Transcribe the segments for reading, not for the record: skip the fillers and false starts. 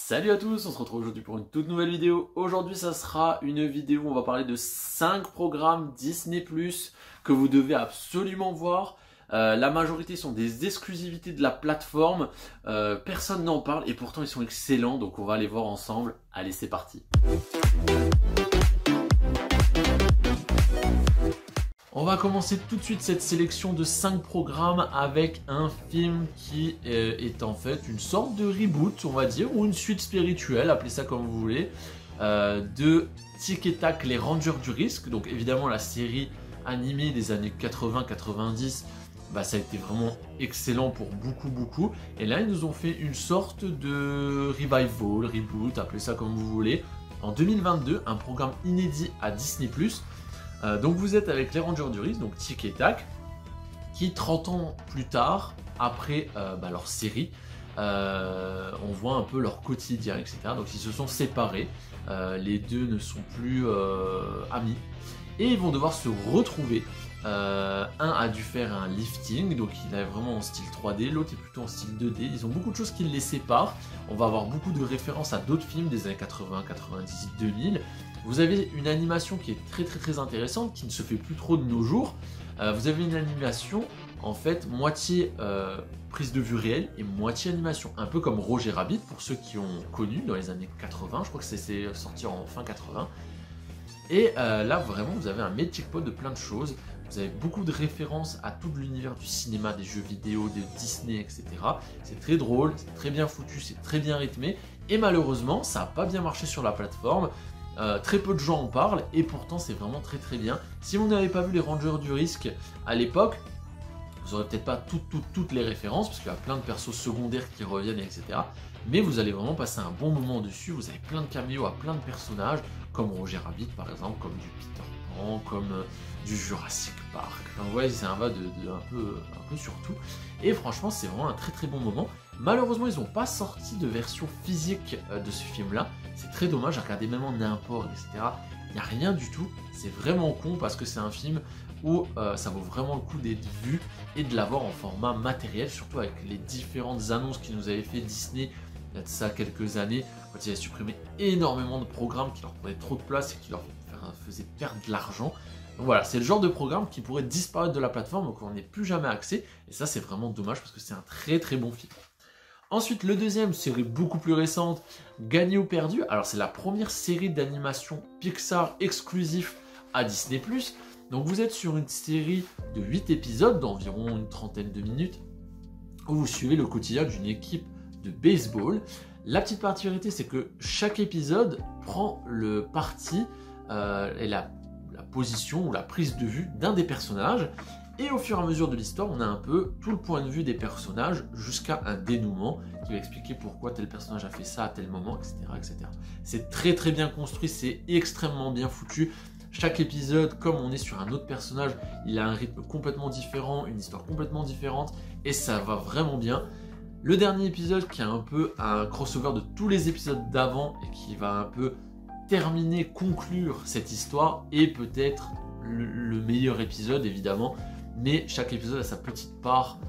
Salut à tous, on se retrouve aujourd'hui pour une toute nouvelle vidéo. Aujourd'hui ça sera une vidéo où on va parler de 5 programmes Disney+, que vous devez absolument voir. La majorité sont des exclusivités de la plateforme, personne n'en parle et pourtant ils sont excellents, donc on va les voir ensemble. Allez, c'est parti. On va commencer tout de suite cette sélection de 5 programmes avec un film qui est en fait une sorte de reboot, on va dire, ou une suite spirituelle, appelez ça comme vous voulez, de Tic et Tac, les Rangers du Risque. Donc évidemment la série animée des années 80-90, ça a été vraiment excellent pour beaucoup. Et là ils nous ont fait une sorte de revival, reboot, appelez ça comme vous voulez, en 2022, un programme inédit à Disney+. Donc vous êtes avec les Rangers du Risque, donc Tic et Tac, qui 30 ans plus tard, après leur série, on voit un peu leur quotidien, etc. Donc ils se sont séparés, les deux ne sont plus amis, et ils vont devoir se retrouver. Un a dû faire un lifting, donc il est vraiment en style 3D, l'autre est plutôt en style 2D. Ils ont beaucoup de choses qui les séparent. On va avoir beaucoup de références à d'autres films des années 80, 90, 2000. Vous avez une animation qui est très intéressante, qui ne se fait plus trop de nos jours. Vous avez une animation en fait moitié prise de vue réelle et moitié animation, un peu comme Roger Rabbit pour ceux qui ont connu dans les années 80. Je crois que c'est sorti en fin 80. Et là vraiment vous avez un melting pot de plein de choses. Vous avez beaucoup de références à tout l'univers du cinéma, des jeux vidéo, de Disney, etc. C'est très drôle, c'est très bien foutu, c'est très bien rythmé. Et malheureusement, ça n'a pas bien marché sur la plateforme. Très peu de gens en parlent et pourtant c'est vraiment très bien. Si vous n'avez pas vu les Rangers du Risque à l'époque, vous n'aurez peut-être pas toutes les références parce qu'il y a plein de persos secondaires qui reviennent, etc. Mais vous allez vraiment passer un bon moment dessus. Vous avez plein de caméos à plein de personnages, comme Roger Rabbit par exemple, comme du Peter Pan, comme du Jurassic Park. Enfin, vous voyez, ça va un peu sur tout. Et franchement, c'est vraiment un très bon moment. Malheureusement, ils n'ont pas sorti de version physique de ce film-là. C'est très dommage, j'ai regardé même en import, etc. Il n'y a rien du tout. C'est vraiment con parce que c'est un film où ça vaut vraiment le coup d'être vu et de l'avoir en format matériel, surtout avec les différentes annonces qu'ils nous avaient fait Disney il y a de ça quelques années, quand ils avaient supprimé énormément de programmes qui leur prenaient trop de place et qui leur faisaient perdre de l'argent. Donc voilà, c'est le genre de programme qui pourrait disparaître de la plateforme, donc on n'est plus jamais accès. Et ça, c'est vraiment dommage parce que c'est un très bon film. Ensuite, le deuxième, série beaucoup plus récente, Gagné ou perdu. Alors, c'est la première série d'animation Pixar exclusif à Disney+. Donc, vous êtes sur une série de 8 épisodes d'environ une trentaine de minutes où vous suivez le quotidien d'une équipe de baseball. La petite particularité, c'est que chaque épisode prend le parti et la position ou la prise de vue d'un des personnages. Et au fur et à mesure de l'histoire, on a un peu tout le point de vue des personnages jusqu'à un dénouement qui va expliquer pourquoi tel personnage a fait ça à tel moment, etc. C'est très bien construit, c'est extrêmement bien foutu. Chaque épisode, comme on est sur un autre personnage, il a un rythme complètement différent, une histoire complètement différente, et ça va vraiment bien. Le dernier épisode qui est un peu un crossover de tous les épisodes d'avant et qui va un peu terminer, conclure cette histoire, est peut-être le meilleur épisode évidemment. Mais chaque épisode a sa petite part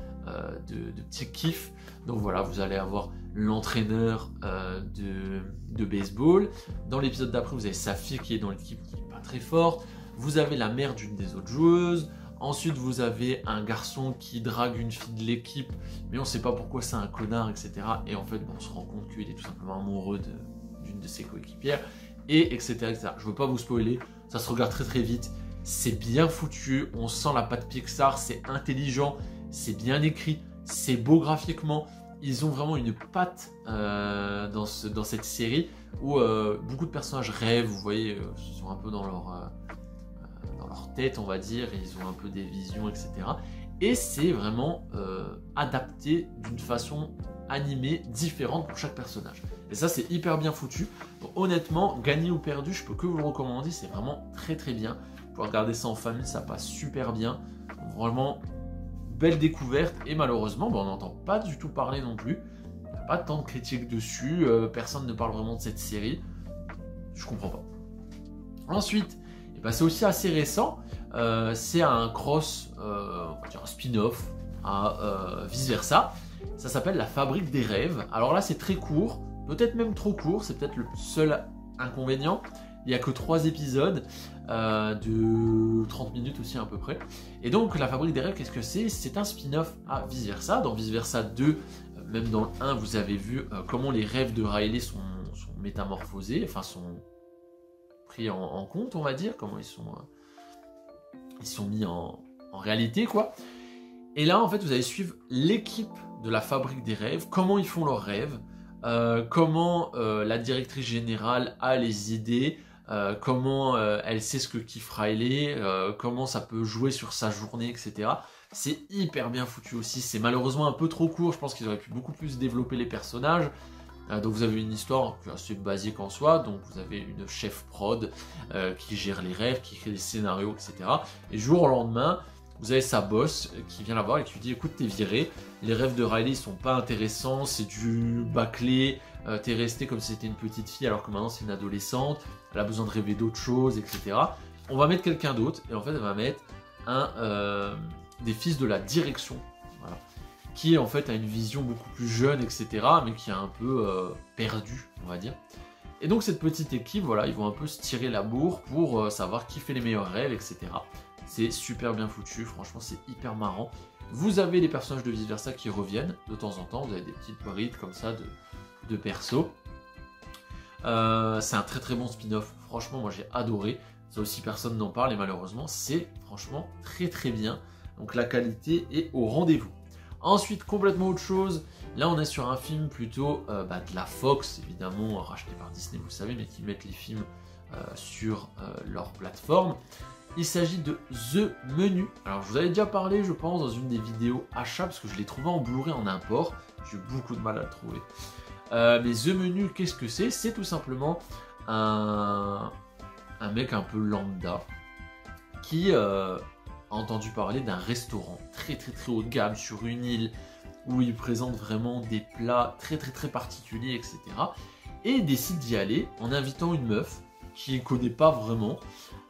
de petits kiffs. Donc voilà, vous allez avoir l'entraîneur de baseball. Dans l'épisode d'après, vous avez sa fille qui est dans l'équipe qui n'est pas très forte. Vous avez la mère d'une des autres joueuses. Ensuite, vous avez un garçon qui drague une fille de l'équipe, mais on ne sait pas pourquoi c'est un connard, etc. Et en fait, on se rend compte qu'il est tout simplement amoureux d'une de ses coéquipières, et etc. Je ne veux pas vous spoiler, ça se regarde très vite. C'est bien foutu, on sent la patte Pixar, c'est intelligent, c'est bien écrit, c'est beau graphiquement. Ils ont vraiment une patte dans cette série où beaucoup de personnages rêvent, vous voyez, ils sont un peu dans leur tête, on va dire, et ils ont un peu des visions, etc. Et c'est vraiment adapté d'une façon animée différente pour chaque personnage. Et ça, c'est hyper bien foutu. Donc, honnêtement, Gagné ou perdu, je peux que vous le recommander, c'est vraiment très bien. Pour regarder ça en famille, ça passe super bien. Donc, vraiment, belle découverte. Et malheureusement, on n'entend pas du tout parler non plus. Il n'y a pas tant de critiques dessus. Personne ne parle vraiment de cette série. Je comprends pas. Ensuite, c'est aussi assez récent. C'est un cross, on va dire un spin-off à vice versa. Ça s'appelle La Fabrique des Rêves. Alors là, c'est très court. peut-être même trop court, c'est peut-être le seul inconvénient. Il n'y a que 3 épisodes de 30 minutes aussi à peu près. Et donc la Fabrique des Rêves, qu'est-ce que c'est? C'est un spin-off à Vice Versa. Dans Vice Versa 2, même dans le 1, vous avez vu comment les rêves de Riley sont métamorphosés, enfin sont pris en compte, on va dire, comment ils sont mis en réalité, quoi. Et là, en fait, vous allez suivre l'équipe de la Fabrique des Rêves, comment ils font leurs rêves, comment la directrice générale a les idées, comment elle sait ce que kiffe Riley, comment ça peut jouer sur sa journée, etc. C'est hyper bien foutu aussi, c'est malheureusement un peu trop court, je pense qu'ils auraient pu beaucoup plus développer les personnages. Donc vous avez une histoire assez basique en soi, donc vous avez une chef prod qui gère les rêves, qui crée les scénarios, etc. Et jour au lendemain, vous avez sa boss qui vient la voir et qui lui dit écoute, t'es viré, les rêves de Riley ils sont pas intéressants, c'est du bâclé, t'es resté comme si c'était une petite fille alors que maintenant c'est une adolescente, elle a besoin de rêver d'autres choses, etc. On va mettre quelqu'un d'autre et en fait elle va mettre des fils de la direction, voilà, qui en fait a une vision beaucoup plus jeune, etc. mais qui est un peu perdu, on va dire. Et donc cette petite équipe, voilà, ils vont un peu se tirer la bourre pour savoir qui fait les meilleurs rêves, etc. C'est super bien foutu, franchement c'est hyper marrant. Vous avez les personnages de Vice Versa qui reviennent de temps en temps, vous avez des petites brides comme ça de persos. C'est un très très bon spin-off, franchement moi j'ai adoré. Ça aussi personne n'en parle et malheureusement c'est franchement très très bien. Donc la qualité est au rendez-vous. Ensuite, complètement autre chose, là on est sur un film plutôt de la Fox, évidemment racheté par Disney, vous savez, mais qui mettent les films sur leur plateforme. Il s'agit de The Menu. Alors je vous avais déjà parlé, je pense, dans une des vidéos achat, parce que je l'ai trouvé en Blu-ray en import. J'ai eu beaucoup de mal à le trouver. Mais The Menu, qu'est-ce que c'est? C'est tout simplement un mec un peu lambda qui a entendu parler d'un restaurant très très très haut de gamme sur une île où il présente vraiment des plats très très très particuliers, etc. Et décide d'y aller en invitant une meuf qui ne connaît pas vraiment.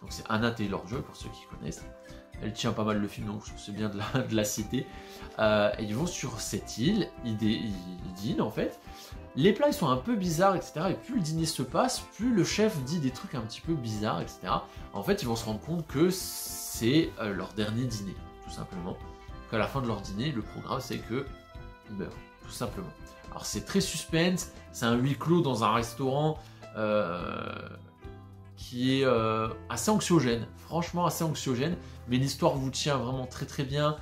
Donc c'est Anna Taylor-Joy pour ceux qui connaissent. Elle tient pas mal le film, donc c'est bien de la citer. Et ils vont sur cette île, ils dînent en fait. Les plats ils sont un peu bizarres, etc. Et plus le dîner se passe, plus le chef dit des trucs un petit peu bizarres, etc. En fait, ils vont se rendre compte que c'est leur dernier dîner, tout simplement. Qu'à la fin de leur dîner, le programme c'est qu'ils meurent, tout simplement. Alors c'est très suspense, c'est un huis clos dans un restaurant qui est assez anxiogène, franchement assez anxiogène, mais l'histoire vous tient vraiment très très bien,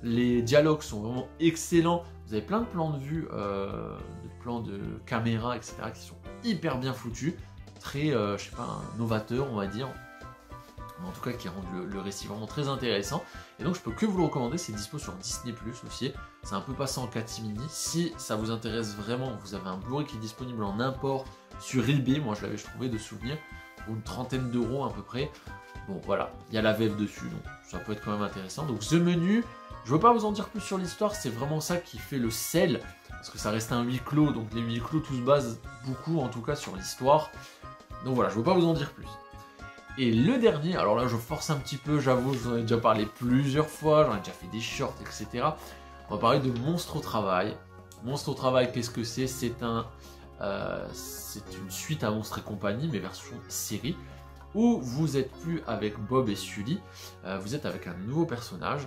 les dialogues sont vraiment excellents, vous avez plein de plans de vue, de plans de caméra, etc. qui sont hyper bien foutus, très, je sais pas, novateurs on va dire, mais en tout cas qui rendent le récit vraiment très intéressant, et donc je peux que vous le recommander, c'est dispo sur Disney+, aussi, c'est un peu passé en catimini, si ça vous intéresse vraiment, vous avez un Blu-ray qui est disponible en import sur eBay, moi je l'avais trouvé de souvenir, une trentaine d'euros à peu près. Bon voilà, il y a la VF dessus, donc ça peut être quand même intéressant. Donc The Menu, je veux pas vous en dire plus sur l'histoire, c'est vraiment ça qui fait le sel, parce que ça reste un huis clos, donc les huis clos tout se base beaucoup en tout cas sur l'histoire. Donc voilà, je veux pas vous en dire plus. Et le dernier, alors là je force un petit peu, j'avoue, je vous en ai déjà parlé plusieurs fois, j'en ai déjà fait des shorts, etc. On va parler de Monstre au Travail. Monstre au Travail, qu'est-ce que c'est? C'est une suite à Monstres et compagnie, mais version série, où vous n'êtes plus avec Bob et Sully, vous êtes avec un nouveau personnage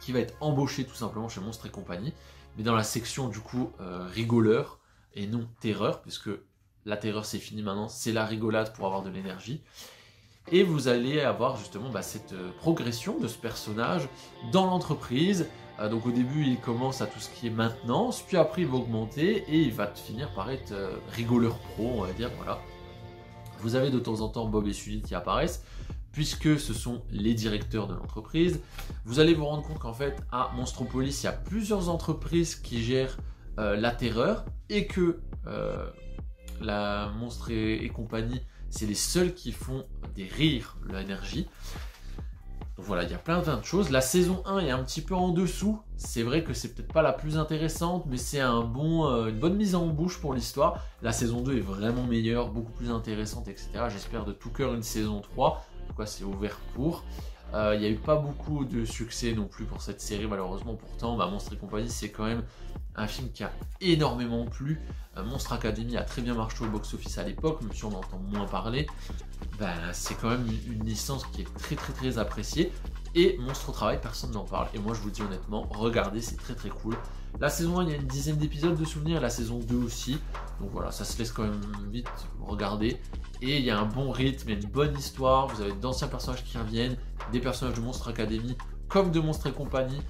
qui va être embauché tout simplement chez Monstres et compagnie, mais dans la section du coup rigoleur et non terreur, puisque la terreur c'est fini maintenant, c'est la rigolade pour avoir de l'énergie. Et vous allez avoir justement cette progression de ce personnage dans l'entreprise. Donc au début il commence à tout ce qui est maintenance, puis après il va augmenter et il va finir par être rigoleur pro, on va dire, voilà. Vous avez de temps en temps Bob et Sully qui apparaissent, puisque ce sont les directeurs de l'entreprise. Vous allez vous rendre compte qu'en fait à Monstropolis il y a plusieurs entreprises qui gèrent la terreur, et que la Monstres et compagnie, c'est les seuls qui font des rires, l'énergie. Donc voilà, il y a plein de choses. La saison 1 est un petit peu en dessous. C'est vrai que c'est peut-être pas la plus intéressante, mais c'est une bonne mise en bouche pour l'histoire. La saison 2 est vraiment meilleure, beaucoup plus intéressante, etc. J'espère de tout cœur une saison 3. En tout cas, c'est ouvert pour. Il n'y a eu pas beaucoup de succès non plus pour cette série malheureusement. Pourtant, Monstres et compagnie, c'est quand même un film qui a énormément plu. Monstre Academy a très bien marché au box-office à l'époque, même si on entend moins parler. C'est quand même une licence qui est très très très appréciée. Et Monstre au travail, personne n'en parle. Et moi je vous dis honnêtement, regardez, c'est très très cool. La saison 1, il y a une dizaine d'épisodes de souvenirs, la saison 2 aussi. Donc voilà, ça se laisse quand même vite regarder. Et il y a un bon rythme, il y a une bonne histoire. Vous avez d'anciens personnages qui reviennent, des personnages de Monstre Academy, comme de Monstres et compagnie.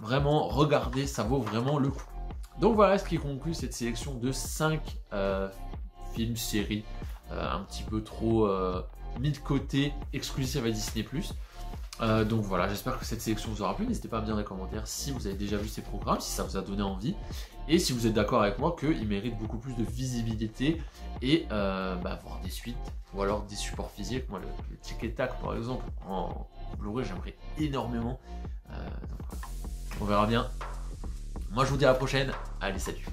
Vraiment, regardez, ça vaut vraiment le coup. Donc voilà ce qui conclut cette sélection de 5 films, séries, un petit peu trop mis de côté, exclusifs à Disney+. Donc voilà, j'espère que cette sélection vous aura plu. N'hésitez pas à me dire dans les commentaires si vous avez déjà vu ces programmes, si ça vous a donné envie. Et si vous êtes d'accord avec moi qu'ils méritent beaucoup plus de visibilité et voir des suites ou alors des supports physiques. Moi, le Tic et Tac par exemple, en Blu-ray, j'aimerais énormément. Donc, on verra bien. Moi, je vous dis à la prochaine. Allez, salut!